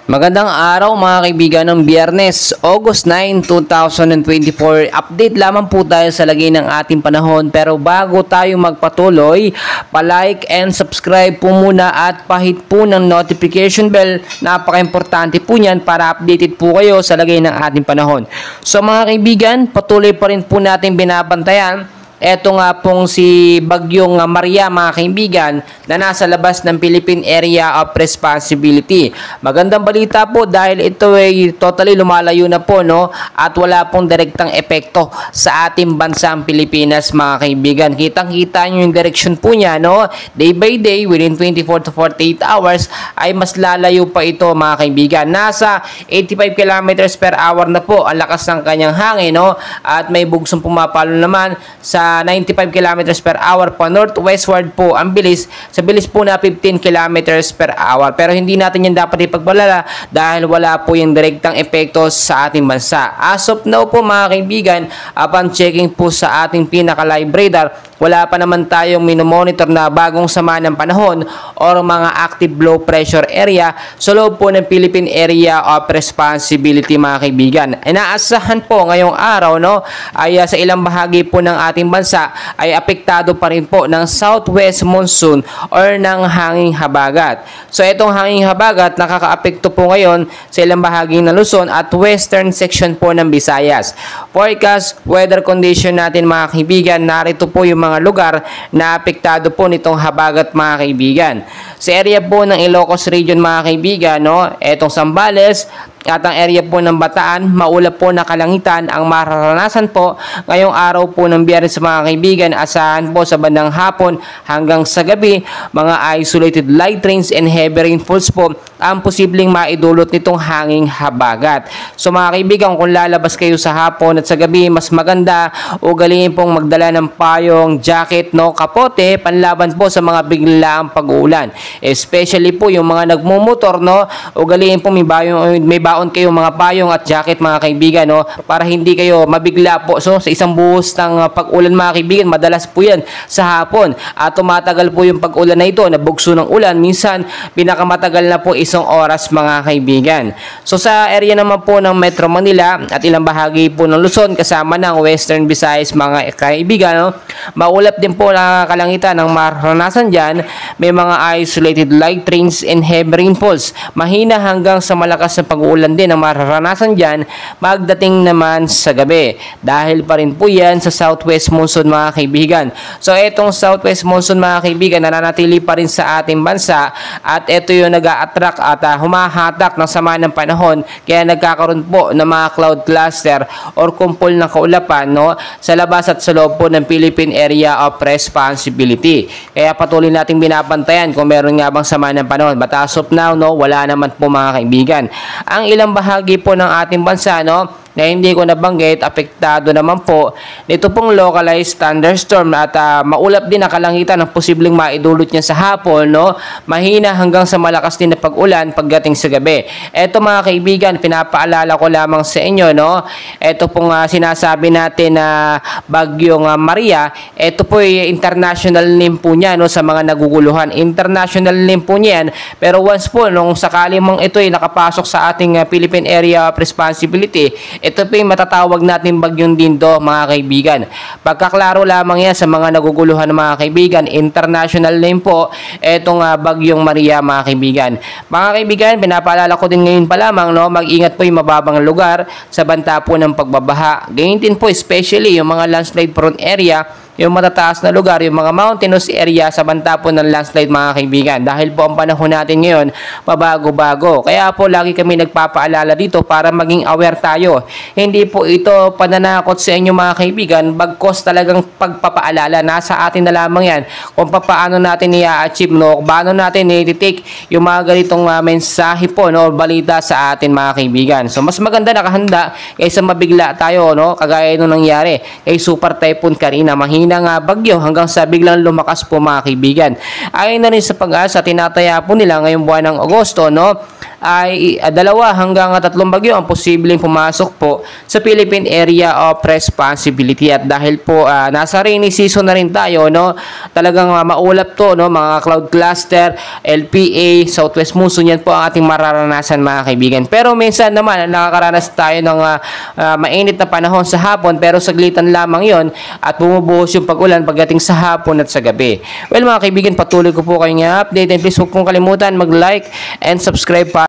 Magandang araw mga kaibigan ng Biyernes, August 9, 2024. Update lamang po tayo sa lagay ng ating panahon. Pero bago tayo magpatuloy, palike and subscribe po muna at pahit po ng notification bell. Napaka-importante po niyan para updated po kayo sa lagay ng ating panahon. So mga kaibigan, patuloy pa rin po natin binabantayan. Eto nga pong si Bagyong Maria mga kaibigan na nasa labas ng Philippine Area of Responsibility. Magandang balita po dahil ito ay totally lumalayo na po, no? At wala pong direktang epekto sa ating bansang Pilipinas mga kaibigan. Kitang-kita nyo yung direction po niya, no? Day by day, within 24 to 48 hours ay mas lalayo pa ito mga kaibigan. Nasa 85 kilometers per hour na po ang lakas ng kanyang hangin, no? At may bugsong pumapalo naman sa 95 kilometers per hour pa northwestward po ang bilis, sa bilis po na 15 kilometers per hour. Pero hindi natin yan dapat ipagbalala dahil wala po yung direktang epekto sa ating bansa. As of now po mga kaibigan, upon checking po sa ating pinaka-live radar, wala pa naman tayong minomonitor na bagong sama ng panahon or mga active low pressure area sa loob po ng Philippine Area of Responsibility mga kaibigan. Inaasahan po ngayong araw, no, ay sa ilang bahagi po ng ating bansa ay apektado pa rin po ng southwest monsoon or ng hanging habagat. So itong hanging habagat nakakaapekto po ngayon sa ilang bahagi ng Luzon at western section po ng Visayas. Forecast weather condition natin mga kaibigan, narito po yung mga lugar na apektado po nitong habagat mga kaibigan. Sa area po ng Ilocos Region mga kaibigan, no, etong Zambales at ang area po ng Bataan, maulap po na kalangitan ang mararanasan po ngayong araw po ng Biyernes mga kaibigan. Asahan po sa bandang hapon hanggang sa gabi, mga isolated light rains and heavy rainfalls po ang posibleng maidulot nitong hanging habagat. So mga kaibigan, kung lalabas kayo sa hapon at sa gabi, mas maganda ugaliin pong magdala ng payong, jacket, no, kapote, panlaban po sa mga biglaang pag-uulan. Especially po yung mga nagmumotor, no, ugaliin po may baon kayo mga payong at jacket mga kaibigan, no, para hindi kayo mabigla po. So sa isang buhos ng pag-ulan mga kaibigan, madalas po yan sa hapon at tumatagal po yung pag-ulan na ito, nabugso ng ulan, minsan pinakamatagal na po isang oras mga kaibigan. So sa area naman po ng Metro Manila at ilang bahagi po ng Luzon kasama ng Western Visayas mga kaibigan, no, maulap din po na kalangitan ng maranasan dyan. May mga isolated light rains and heavy rainfalls, mahina hanggang sa malakas na pag-uulan din ang mararanasan dyan magdating naman sa gabi. Dahil pa rin po yan sa southwest monsoon mga kaibigan. So itong southwest monsoon mga kaibigan nananatili pa rin sa ating bansa at ito yung nag-a-attract at humahatak ng sama ng panahon, kaya nagkakaroon po ng mga cloud cluster or kumpol ng kaulapan, no, sa labas at sa loob po ng Philippine Area of Responsibility. Kaya patuloy nating binabantayan kung meron nga bang sama ng panahon. But as of now, no, wala naman po mga kaibigan. Ang ilang bahagi po ng ating bansa, no, na hindi ko nabanggit, apektado naman po nito pong localized thunderstorm at maulap din ang kalangitan ng posibleng maidulot niya sa hapon, no, mahina hanggang sa malakas din na pag-ulan pagdating sa gabi. Eto mga kaibigan, pinapaalala ko lamang sa inyo, no, eto pong sinasabi natin na Bagyong Maria, eto po ay international name po niya, no, sa mga naguguluhan. International name po niyan, pero once po nung sakali mong ito ay nakapasok sa ating Philippine Area of Responsibility, ito po yung matatawag natin Bagyong Dindo mga kaibigan. Pagkaklaro lamang yan sa mga naguguluhan ng mga kaibigan, international name po itong Bagyong Maria mga kaibigan. Mga kaibigan, pinapaalala ko din ngayon pa lamang, no, mag-ingat po yung mababang lugar sa banta po ng pagbabaha. Ganyan din po especially yung mga landslide prone area, yung matataas na lugar, yung mga mountainous area sa banta po ng landslide mga kaibigan. Dahil po ang panahon natin ngayon mabago-bago. Kaya po lagi kami nagpapaalala dito para maging aware tayo. Hindi po ito pananakot sa inyo mga kaibigan, bagkos talagang pagpapaalala. Nasa atin na lamang yan kung paano natin i-achieve, no, paano natin i-take yung mga ganitong mensahe po, no, balita sa atin mga kaibigan. So mas maganda nakahanda kaysa mabigla tayo, no, kagaya nung nangyari kay Super Typhoon Karina. Mahina kaninang bagyo hanggang sa biglang lumakas po mga kaibigan. Ayon na rin sa Pag-asa, tinataya po nila ngayong buwan ng Agosto, no, ay 2 hanggang 3 bagyo ang posibleng pumasok po sa Philippine Area of Responsibility. At dahil po nasa rainy season na rin tayo, no, talagang maulap to, no, mga cloud cluster, LPA, Southwest Monsoon, yan po ang ating mararanasan mga kaibigan. Pero minsan naman nakakaranas tayo ng mainit na panahon sa hapon, pero saglitan lamang yon at bumubuhos yung pag-ulan pagdating sa hapon at sa gabi. Well mga kaibigan, patuloy ko po kayong update, and please huwag pong kalimutan mag-like and subscribe pa